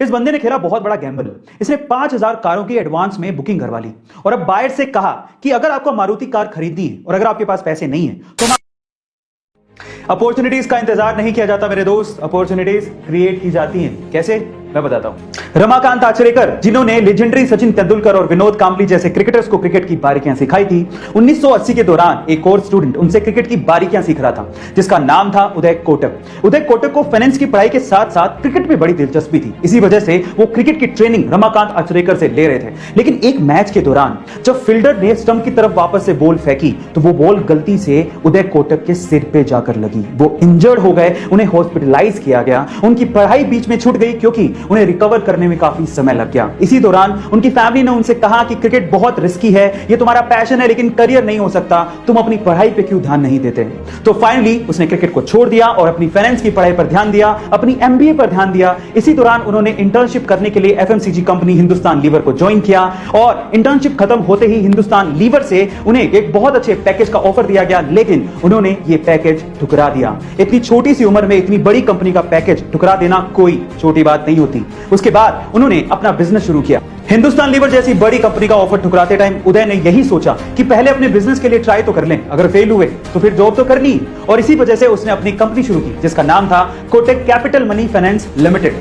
इस बंदे ने खेला बहुत बड़ा गैम्बल। इसने 5,000 कारों की एडवांस में बुकिंग करवा ली और अब बायर से कहा कि अगर आपको मारुति कार खरीदनी है और अगर आपके पास पैसे नहीं है तो अपॉर्चुनिटीज का इंतजार नहीं किया जाता मेरे दोस्त, अपॉर्चुनिटीज क्रिएट की जाती हैं। कैसे, मैं बताता हूं। रमाकांत आचरेकर, जिन्होंने लेजेंडरी सचिन तेंदुलकर और विनोद कांबली जैसे क्रिकेटर्स को क्रिकेट की बारीकियां सिखाई थी, 1980 के दौरान एक और स्टूडेंट उनसे क्रिकेट की बारीकियां सीख रहा था जिसका नाम था उदय कोटक। उदय कोटक को फाइनेंस की पढ़ाई के साथ साथ क्रिकेट में बड़ी दिलचस्पी थी। इसी वजह से वो क्रिकेट की ट्रेनिंग रमाकांत आचरेकर से ले रहे थे। लेकिन एक मैच के दौरान जब फील्डर ने स्टंप की तरफ वापस से बॉल फेंकी तो वो बॉल गलती से उदय कोटक के सिर पे जाकर लगी। वो इंजर्ड हो गए, उन्हें हॉस्पिटलाइज किया गया। उनकी पढ़ाई बीच में छूट गई क्योंकि उन्हें रिकवर करने में काफी समय लग गया। इसी दौरान उनकी फैमिली ने उनसे कहा कि क्रिकेट बहुत रिस्की है, ये तुम्हारा पैशन है लेकिन करियर नहीं हो सकता, तुम अपनी पढ़ाई पे क्यों ध्यान नहीं देते। तो फाइनली उसने क्रिकेट को छोड़ दिया और अपनी फाइनेंस की पढ़ाई पर ध्यान दिया, अपनी एमबीए पर ध्यान दिया। इसी दौरान उन्होंने इंटर्नशिप करने के लिए एफएमसीजी कंपनी हिंदुस्तान लीवर को ज्वाइन किया और इंटर्नशिप खत्म होते ही हिंदुस्तान लीवर से उन्हें एक बहुत अच्छे पैकेज का ऑफर दिया गया, लेकिन उन्होंने ये पैकेज ठुकरा दिया। इतनी छोटी सी उम्र में इतनी बड़ी कंपनी का पैकेज ठुकरा देना कोई छोटी बात नहीं होती। उसके बाद उन्होंने अपना बिजनेस शुरू किया। हिंदुस्तान लीवर जैसी बड़ी कंपनी का ऑफर ठुकराते टाइम उदय ने यही सोचा कि पहले अपने बिजनेस के लिए ट्राई तो कर लें, अगर फेल हुए तो फिर जॉब तो करनी। और इसी वजह से उसने अपनी कंपनी शुरू की जिसका नाम था Kotak capital money finance limited.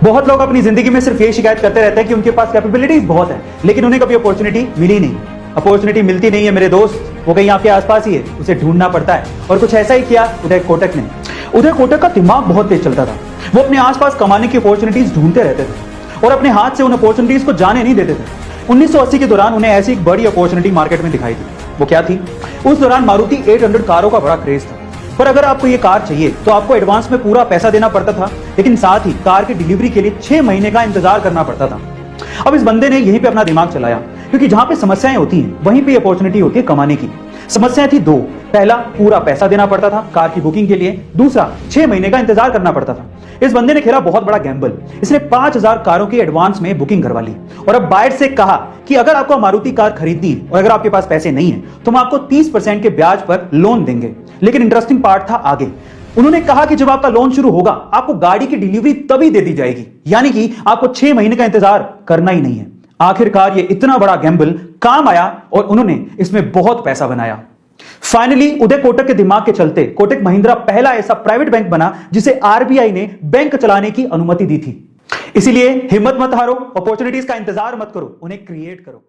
बहुत लोग अपनी जिंदगी में सिर्फ ये शिकायत करते रहते हैं कि उनके पास कैपेबिलिटीज बहुत है, लेकिन उन्हें कभी अपॉर्चुनिटी मिली नहीं। अपॉर्चुनिटी मिलती नहीं है मेरे दोस्त, वो कहीं आपके आसपास ही है, उसे ढूंढना पड़ता है। और कुछ ऐसा ही किया उदय कोटक ने। उदय कोटक का दिमाग बहुत तेज चलता था। वो अपने आसपास कमाने की अपॉर्चुनिटीज ढूंढते रहते थे और अपने हाथ से उन अपॉर्चुनिटीज को जाने नहीं देते थे। 1980 के दौरान उन्हें ऐसी एक बड़ी अपॉर्चुनिटी मार्केट में दिखाई थी। वो क्या थी? उस दौरान मारुति 800 कारों का बड़ा क्रेज था, पर अगर आपको ये कार चाहिए तो आपको एडवांस में पूरा पैसा देना पड़ता था, लेकिन साथ ही कार की डिलीवरी के लिए 6 महीने का इंतजार करना पड़ता था। अब इस बंदे ने यहीं पे अपना दिमाग चलाया, क्योंकि जहां पे समस्याएं होती हैं वहीं पे अपॉर्चुनिटी होती है कमाने की। समस्याएं थी दो। पहला, पूरा पैसा देना पड़ता था कार की बुकिंग के लिए। दूसरा, 6 महीने का इंतजार करना पड़ता था। इस बंदे ने खेला बहुत बड़ा गैम्बल। इसने 5,000 कारों की एडवांस में बुकिंग करवा ली और अब बायर से कहा कि अगर आपको मारुति कार खरीदनी है और अगर आपके पास पैसे नहीं है तो हम आपको 30% के ब्याज पर लोन देंगे। लेकिन इंटरेस्टिंग पार्ट था आगे। उन्होंने कहा कि जब आपका लोन शुरू होगा आपको गाड़ी की डिलीवरी तभी दे दी जाएगी, यानी कि आपको 6 महीने का इंतजार करना ही नहीं है। आखिरकार ये इतना बड़ा गैम्बल काम आया और उन्होंने इसमें बहुत पैसा बनाया। फाइनली उदय कोटक के दिमाग के चलते कोटक महिंद्रा पहला ऐसा प्राइवेट बैंक बना जिसे आरबीआई ने बैंक चलाने की अनुमति दी थी। इसीलिए हिम्मत मत हारो, अपॉर्चुनिटीज का इंतजार मत करो, उन्हें क्रिएट करो।